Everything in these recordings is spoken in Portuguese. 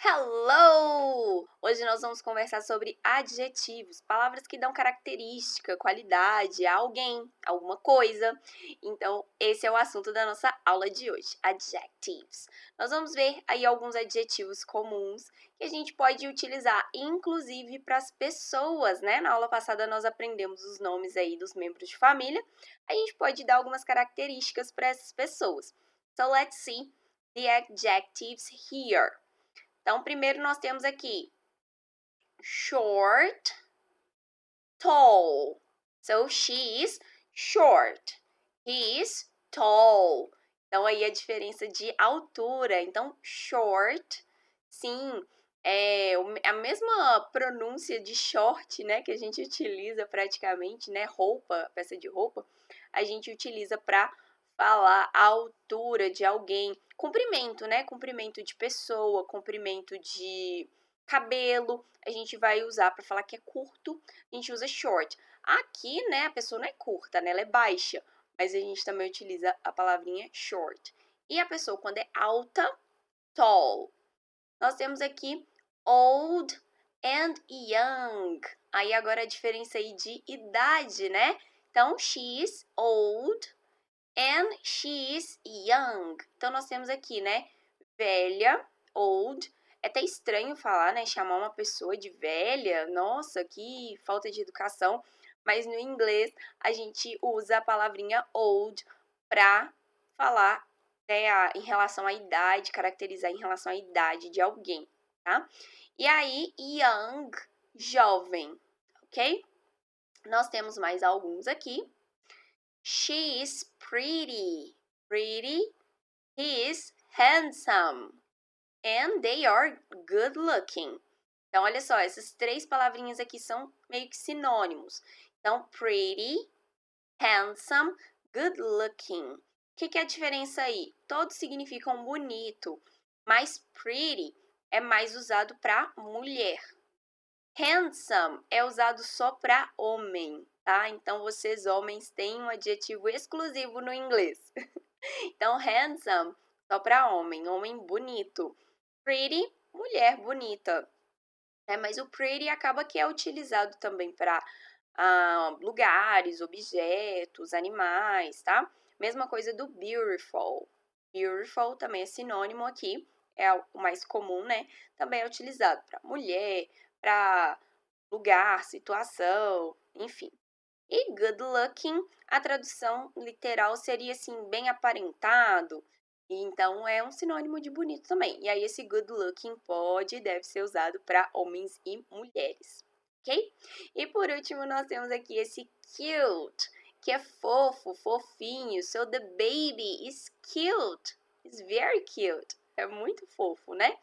Hello! Hoje nós vamos conversar sobre adjetivos, palavras que dão característica, qualidade a alguém, alguma coisa. Então, esse é o assunto da nossa aula de hoje, adjectives. Nós vamos ver aí alguns adjetivos comuns que a gente pode utilizar, inclusive para as pessoas, né? Na aula passada nós aprendemos os nomes aí dos membros de família. A gente pode dar algumas características para essas pessoas. So, let's see the adjectives here. Então, primeiro nós temos aqui short, tall. So, she is short. He is tall. Então, aí a diferença de altura. Então, short, sim, é a mesma pronúncia de short, né, que a gente utiliza praticamente, né, roupa, peça de roupa, a gente utiliza para falar a altura de alguém. Comprimento, né? Comprimento de pessoa, comprimento de cabelo, a gente vai usar para falar que é curto, a gente usa short. Aqui, né, a pessoa não é curta, né? Ela é baixa, mas a gente também utiliza a palavrinha short. E a pessoa, quando é alta, tall. Nós temos aqui old and young. Aí agora a diferença aí de idade, né? Então, she is old and she is young. Então, nós temos aqui, né? Velha, old. É até estranho falar, né? Chamar uma pessoa de velha. Nossa, que falta de educação. Mas no inglês, a gente usa a palavrinha old para falar, né, em relação à idade, caracterizar em relação à idade de alguém, tá? E aí, young, jovem, ok? Nós temos mais alguns aqui. She is pretty. Pretty. He is handsome. And they are good looking. Então, olha só, essas três palavrinhas aqui são meio que sinônimos. Então, pretty, handsome, good looking. O que é a diferença aí? Todos significam bonito, mas pretty é mais usado para mulher. Handsome é usado só para homem, tá? Então, vocês homens têm um adjetivo exclusivo no inglês. Então, handsome só para homem, homem bonito. Pretty, mulher bonita. Mas o pretty acaba que é utilizado também para lugares, objetos, animais, tá? Mesma coisa do beautiful. Beautiful também é sinônimo aqui, é o mais comum, né? Também é utilizado para mulher, para lugar, situação, enfim. E good looking, a tradução literal seria assim, bem aparentado. E então é um sinônimo de bonito também. E aí esse good looking pode e deve ser usado para homens e mulheres, ok? E por último nós temos aqui esse cute, que é fofo, fofinho. So the baby is cute. It's very cute. É muito fofo, né?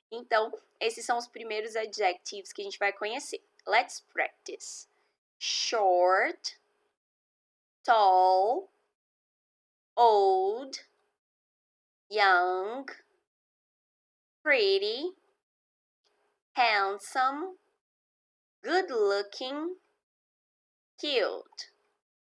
Então, esses são os primeiros adjectives que a gente vai conhecer. Let's practice. Short, tall, old, young, pretty, handsome, good looking, cute.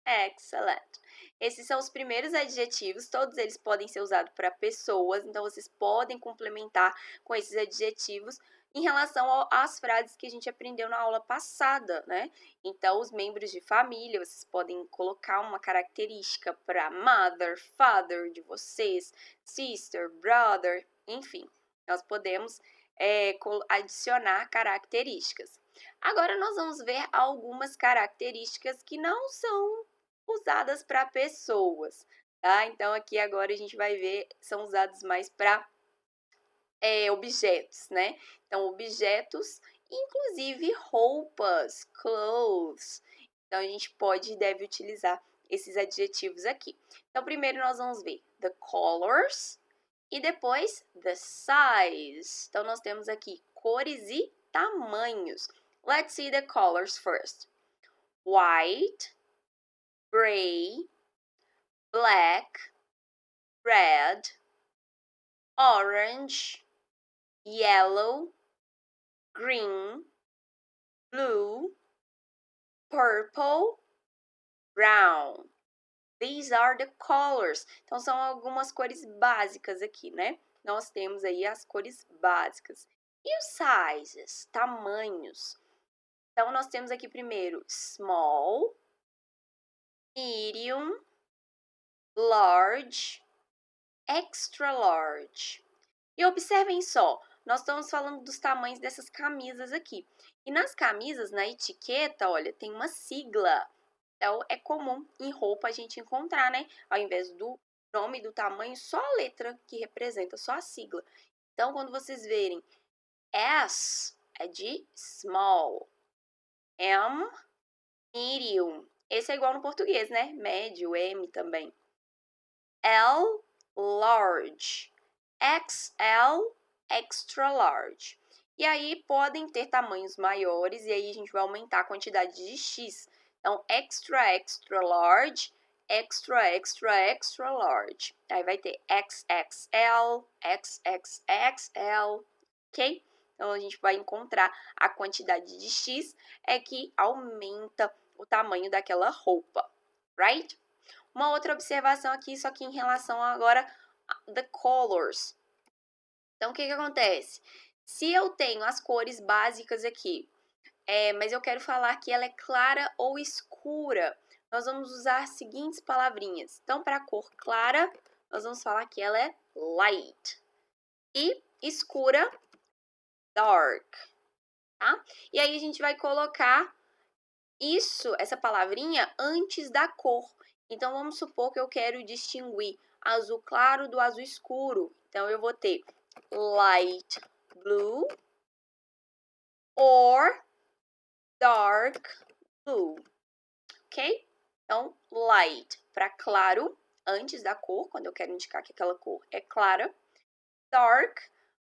Excellent. Esses são os primeiros adjetivos, todos eles podem ser usados para pessoas, então vocês podem complementar com esses adjetivos em relação às frases que a gente aprendeu na aula passada, né? Então, os membros de família, vocês podem colocar uma característica para mother, father de vocês, sister, brother, enfim, nós podemos adicionar características. Agora, nós vamos ver algumas características que não são usadas para pessoas, tá? Então, aqui agora a gente vai ver, são usados mais para objetos, né? Então, objetos, inclusive roupas, clothes. Então, a gente pode e deve utilizar esses adjetivos aqui. Então, primeiro nós vamos ver the colors e depois the size. Então, nós temos aqui cores e tamanhos. Let's see the colors first. White, gray, black, red, orange, yellow, green, blue, purple, brown. These are the colors. Então, são algumas cores básicas aqui, né? Nós temos aí as cores básicas. E os sizes, tamanhos? Então, nós temos aqui primeiro small, medium, large, extra large. E observem só, nós estamos falando dos tamanhos dessas camisas aqui. E nas camisas, na etiqueta, olha, tem uma sigla. Então, é comum em roupa a gente encontrar, né? Ao invés do nome do tamanho, só a letra que representa, só a sigla. Então, quando vocês verem S, é de small. M, medium. Esse é igual no português, né? Médio, M também. L, large. XL, extra large. E aí podem ter tamanhos maiores e aí a gente vai aumentar a quantidade de X. Então, extra, extra large, extra, extra, extra large. Aí vai ter XXL, XXXL, ok? Então, a gente vai encontrar a quantidade de X é que aumenta o tamanho daquela roupa, right? Uma outra observação aqui, só que em relação agora the colors. Então, o que acontece? Se eu tenho as cores básicas aqui, mas eu quero falar que ela é clara ou escura, nós vamos usar as seguintes palavrinhas. Então, para a cor clara, nós vamos falar que ela é light. E escura, dark. Tá? E aí, a gente vai colocar essa palavrinha, antes da cor. Então, vamos supor que eu quero distinguir azul claro do azul escuro. Então, eu vou ter light blue or dark blue, ok? Então, light para claro, antes da cor, quando eu quero indicar que aquela cor é clara. Dark,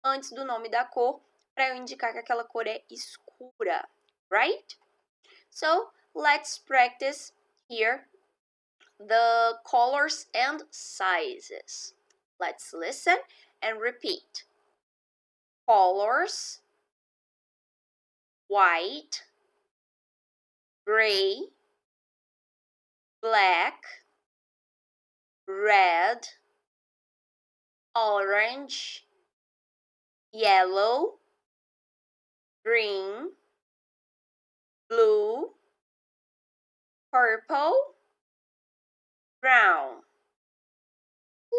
antes do nome da cor, para eu indicar que aquela cor é escura, right? So, let's practice here the colors and sizes. Let's listen and repeat. Colors, white, gray, black, red, orange, yellow, green, blue, purple, brown,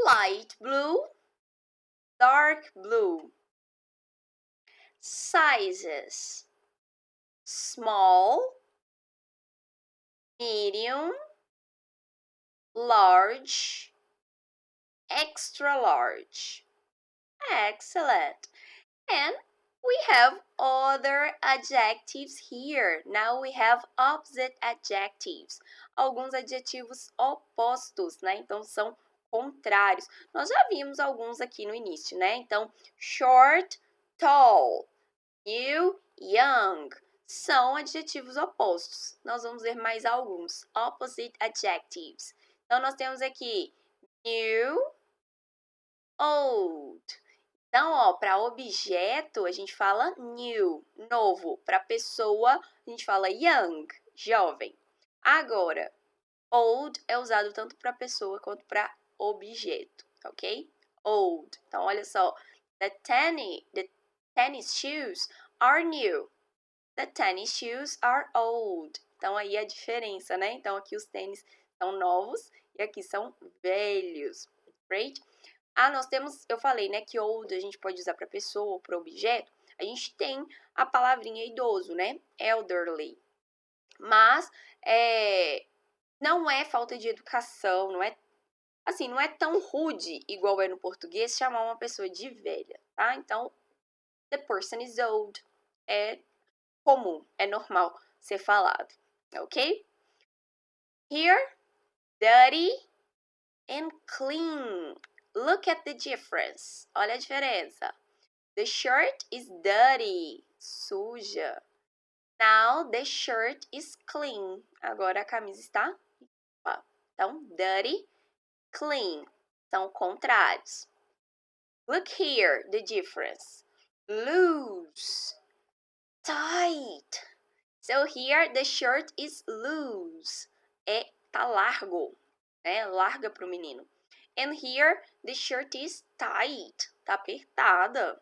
light blue, dark blue. Sizes: small, medium, large, extra large. Excellent. And we have other adjectives here. Now we have opposite adjectives. Alguns adjetivos opostos, né? Então, são contrários. Nós já vimos alguns aqui no início, né? Então, short, tall, new, young. São adjetivos opostos. Nós vamos ver mais alguns. Opposite adjectives. Então, nós temos aqui new, old. Então, ó, para objeto, a gente fala new, novo. Para pessoa, a gente fala young, jovem. Agora, old é usado tanto para pessoa quanto para objeto, ok? Old. Então, olha só. The tennis shoes are new. The tennis shoes are old. Então, aí a diferença, né? Então, aqui os tênis são novos e aqui são velhos. Great? Nós temos, eu falei, né, que old a gente pode usar para pessoa ou para objeto. A gente tem a palavrinha idoso, né? Elderly. Mas não é falta de educação, não é assim, não é tão rude igual é no português chamar uma pessoa de velha, tá? Então, the person is old. É comum, é normal ser falado, ok? Here, dirty and clean. Look at the difference. Olha a diferença. The shirt is dirty, suja. Now the shirt is clean. Agora a camisa está limpa. Então, dirty, clean. São contrários. Look here, the difference. Loose, tight. So here the shirt is loose. Tá largo, né? Larga para o menino. And here the shirt is tight. Tá apertada.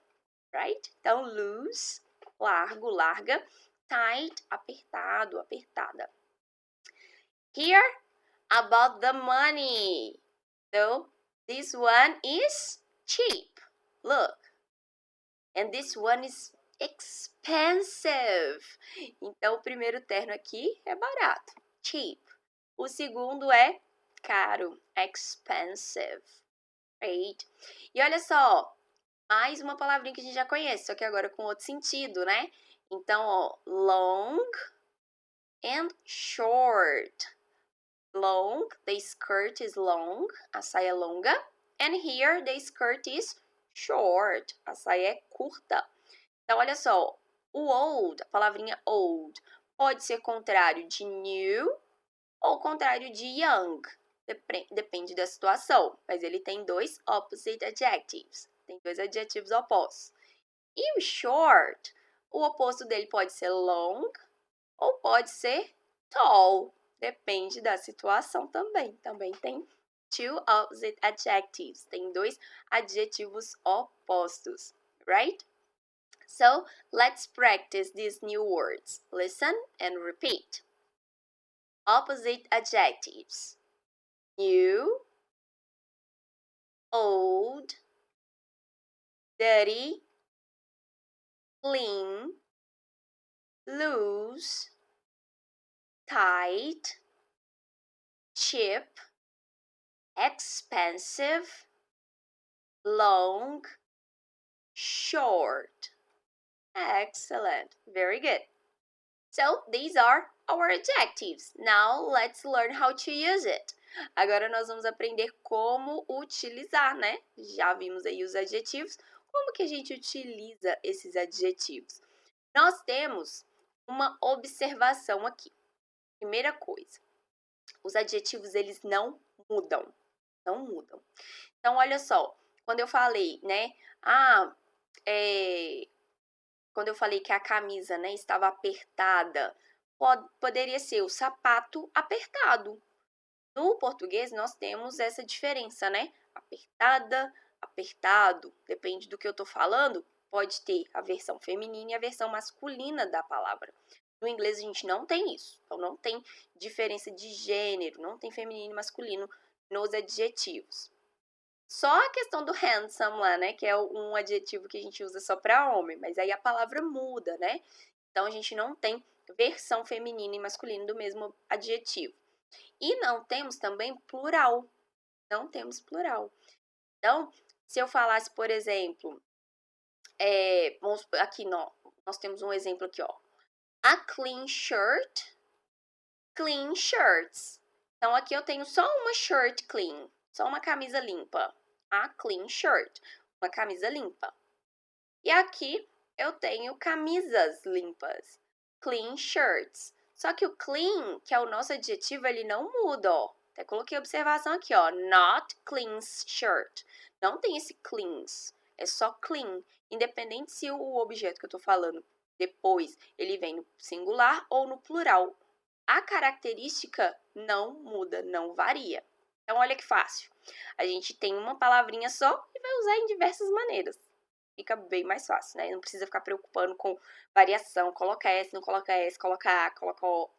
right? Então, loose, largo, larga. Tight, apertado, apertada. Here, about the money. So, this one is cheap. Look. And this one is expensive. Então, o primeiro terno aqui é barato, cheap. O segundo é caro, expensive. Right? E olha só, mais uma palavrinha que a gente já conhece, só que agora com outro sentido, né? Então, ó, long and short. Long, the skirt is long, a saia é longa. And here, the skirt is short, a saia é curta. Então, olha só, o old, a palavrinha old, pode ser contrário de new ou contrário de young. Depende da situação, mas ele tem dois opposite adjectives. Tem dois adjetivos opostos. E o short, o oposto dele pode ser long ou pode ser tall. Depende da situação também. Também tem two opposite adjectives. Tem dois adjetivos opostos, right? So, let's practice these new words. Listen and repeat. Opposite adjectives. New, old, dirty, clean, loose, tight, cheap, expensive, long, short. Excellent. Very good. So, these are our adjectives. Now, let's learn how to use it. Agora nós vamos aprender como utilizar, né? Já vimos aí os adjetivos. Como que a gente utiliza esses adjetivos? Nós temos uma observação aqui. Primeira coisa, os adjetivos, eles não mudam. Não mudam. Então, olha só, quando eu falei, né? Quando eu falei que a camisa, né, estava apertada, poderia ser o sapato apertado. No português, nós temos essa diferença, né? Apertada, apertado. Depende do que eu tô falando, pode ter a versão feminina e a versão masculina da palavra. No inglês, a gente não tem isso. Então, não tem diferença de gênero, não tem feminino e masculino nos adjetivos. Só a questão do handsome lá, né? Que é um adjetivo que a gente usa só para homem, mas aí a palavra muda, né? Então, a gente não tem versão feminina e masculina do mesmo adjetivo. E não temos também plural. Não temos plural. Então, se eu falasse, por exemplo, aqui nós temos um exemplo aqui, ó. A clean shirt, clean shirts. Então, aqui eu tenho só uma shirt clean, só uma camisa limpa. A clean shirt, uma camisa limpa. E aqui eu tenho camisas limpas, clean shirts. Só que o clean, que é o nosso adjetivo, ele não muda, ó. Até coloquei observação aqui, ó. Not clean shirt. Não tem esse cleans, é só clean. Independente se o objeto que eu tô falando depois, ele vem no singular ou no plural. A característica não muda, não varia. Então, olha que fácil. A gente tem uma palavrinha só e vai usar em diversas maneiras. Fica bem mais fácil, né? Não precisa ficar preocupando com variação. Coloca S, não coloca S, coloca A, coloca O.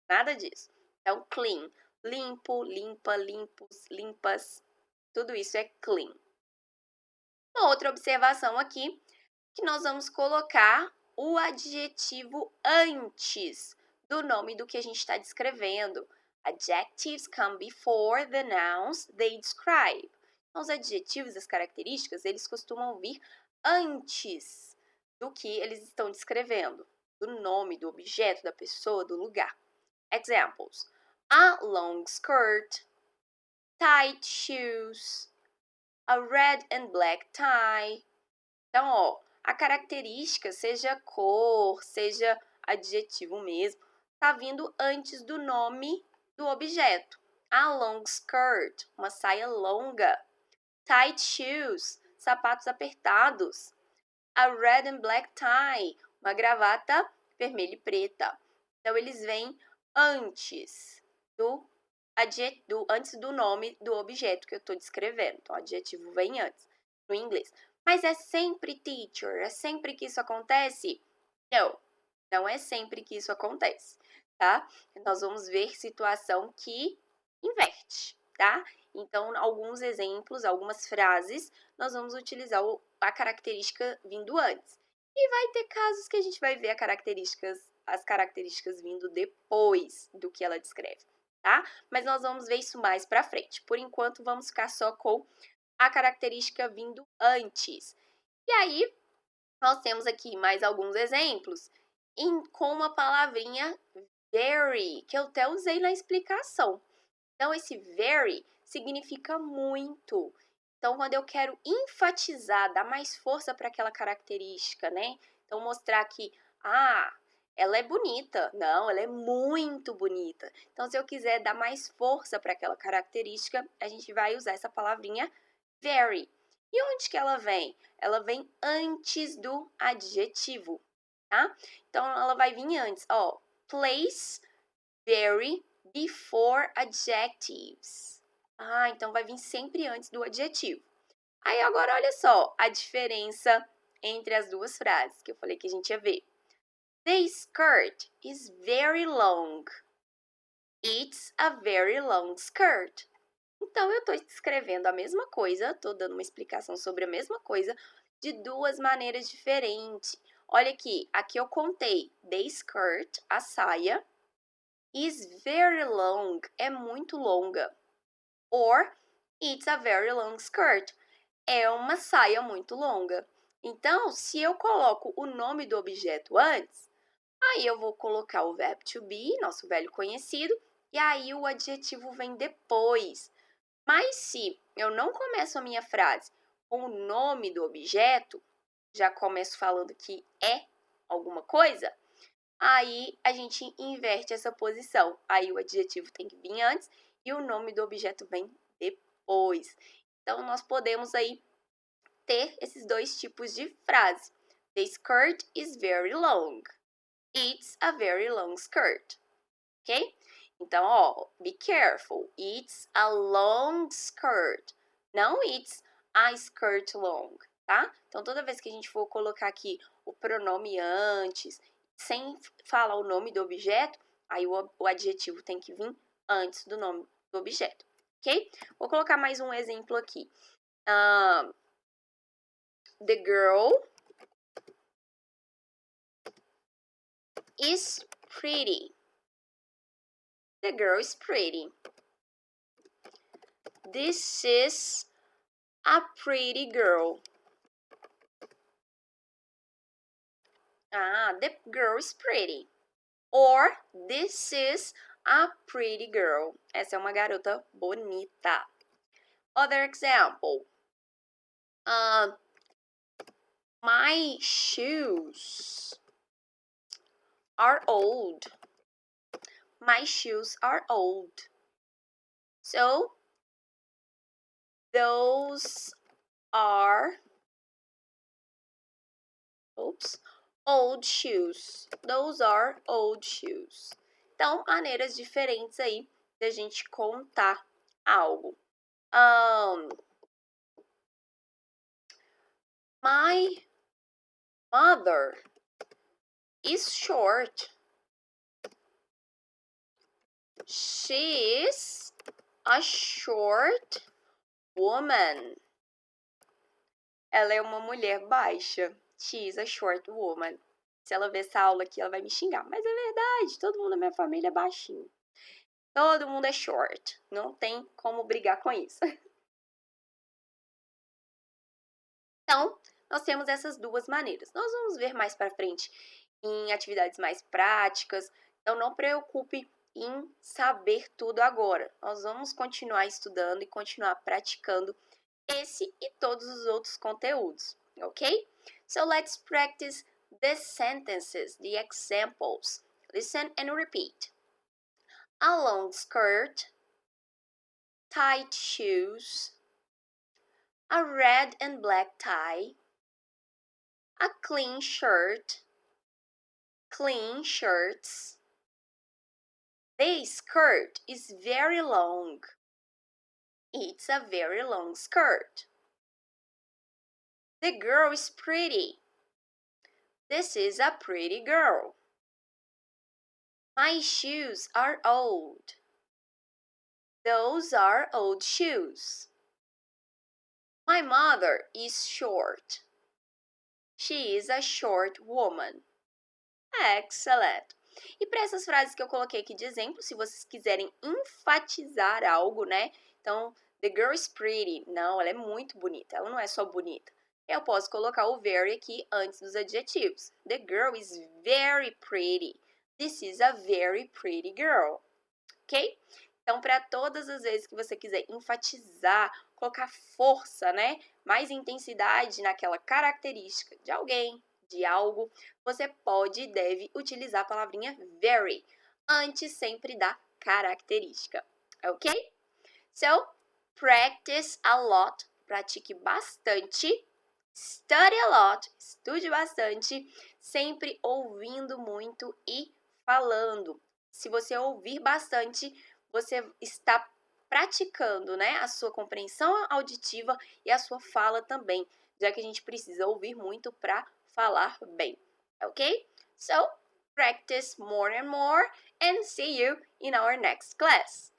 Nada disso. Então, clean. Limpo, limpa, limpos, limpas. Tudo isso é clean. Uma outra observação aqui, que nós vamos colocar o adjetivo antes do nome do que a gente está descrevendo. Adjectives come before the nouns they describe. Então, os adjetivos, as características, eles costumam vir antes do que eles estão descrevendo, do nome, do objeto, da pessoa, do lugar. Examples: a long skirt, tight shoes, a red and black tie. Então, ó, a característica, seja cor, seja adjetivo mesmo, tá vindo antes do nome do objeto. A long skirt, uma saia longa. Tight shoes, sapatos apertados. A red and black tie, uma gravata vermelha e preta. Então, eles vêm antes antes do nome do objeto que eu estou descrevendo. Então, o adjetivo vem antes, no inglês. Mas é sempre, teacher? É sempre que isso acontece? Não, não é sempre que isso acontece, tá? Nós vamos ver situação que inverte, tá? Então, alguns exemplos, algumas frases, nós vamos utilizar a característica vindo antes. E vai ter casos que a gente vai ver as características vindo depois do que ela descreve, tá? Mas nós vamos ver isso mais pra frente. Por enquanto, vamos ficar só com a característica vindo antes. E aí, nós temos aqui mais alguns exemplos com a palavrinha very, que eu até usei na explicação. Então, esse very significa muito. Então, quando eu quero enfatizar, dar mais força para aquela característica, né? Então, mostrar que, ela é bonita. Não, ela é muito bonita. Então, se eu quiser dar mais força para aquela característica, a gente vai usar essa palavrinha very. E onde que ela vem? Ela vem antes do adjetivo, tá? Então, ela vai vir antes, ó. Place very before adjectives. Então vai vir sempre antes do adjetivo. Aí agora olha só a diferença entre as duas frases que eu falei que a gente ia ver. The skirt is very long. It's a very long skirt. Então eu estou escrevendo a mesma coisa, estou dando uma explicação sobre a mesma coisa de duas maneiras diferentes. Olha aqui eu contei the skirt, a saia, is very long, é muito longa. Or, it's a very long skirt, é uma saia muito longa. Então, se eu coloco o nome do objeto antes, aí eu vou colocar o verbo to be, nosso velho conhecido, e aí o adjetivo vem depois. Mas se eu não começo a minha frase com o nome do objeto, já começo falando que é alguma coisa, aí a gente inverte essa posição. Aí o adjetivo tem que vir antes e o nome do objeto vem depois. Então, nós podemos aí ter esses dois tipos de frase. The skirt is very long. It's a very long skirt. Ok? Então, ó, be careful. It's a long skirt. Não it's a skirt long, tá? Então, toda vez que a gente for colocar aqui o pronome antes, sem falar o nome do objeto, aí o adjetivo tem que vir antes do nome do objeto, ok? Vou colocar mais um exemplo aqui. The girl is pretty. The girl is pretty. This is a pretty girl. The girl is pretty. Or, this is a pretty girl. Essa é uma garota bonita. Other example. My shoes are old. My shoes are old. So, those are old shoes. Those are old shoes. Então, maneiras diferentes aí da gente contar algo. My mother is short. She's a short woman. Ela é uma mulher baixa. She's a short woman. Se ela ver essa aula aqui, ela vai me xingar. Mas é verdade, todo mundo da minha família é baixinho. Todo mundo é short. Não tem como brigar com isso. Então, nós temos essas duas maneiras. Nós vamos ver mais para frente em atividades mais práticas. Então, não preocupe em saber tudo agora. Nós vamos continuar estudando e continuar praticando esse e todos os outros conteúdos, ok? So, let's practice the sentences, the examples. Listen and repeat. A long skirt, tight shoes, a red and black tie, a clean shirt, clean shirts. The skirt is very long. It's a very long skirt. The girl is pretty. This is a pretty girl. My shoes are old. Those are old shoes. My mother is short. She is a short woman. Excellent! E para essas frases que eu coloquei aqui de exemplo, se vocês quiserem enfatizar algo, né? Então, the girl is pretty. Não, ela é muito bonita. Ela não é só bonita. Eu posso colocar o very aqui antes dos adjetivos. The girl is very pretty. This is a very pretty girl. Ok? Então, para todas as vezes que você quiser enfatizar, colocar força, né? Mais intensidade naquela característica de alguém, de algo, você pode e deve utilizar a palavrinha very antes sempre da característica. Ok? So, practice a lot. Pratique bastante. Study a lot. Estude bastante. Sempre ouvindo muito e falando. Se você ouvir bastante, você está praticando, né, a sua compreensão auditiva e a sua fala também, já que a gente precisa ouvir muito para falar bem, ok? So, practice more and more and see you in our next class.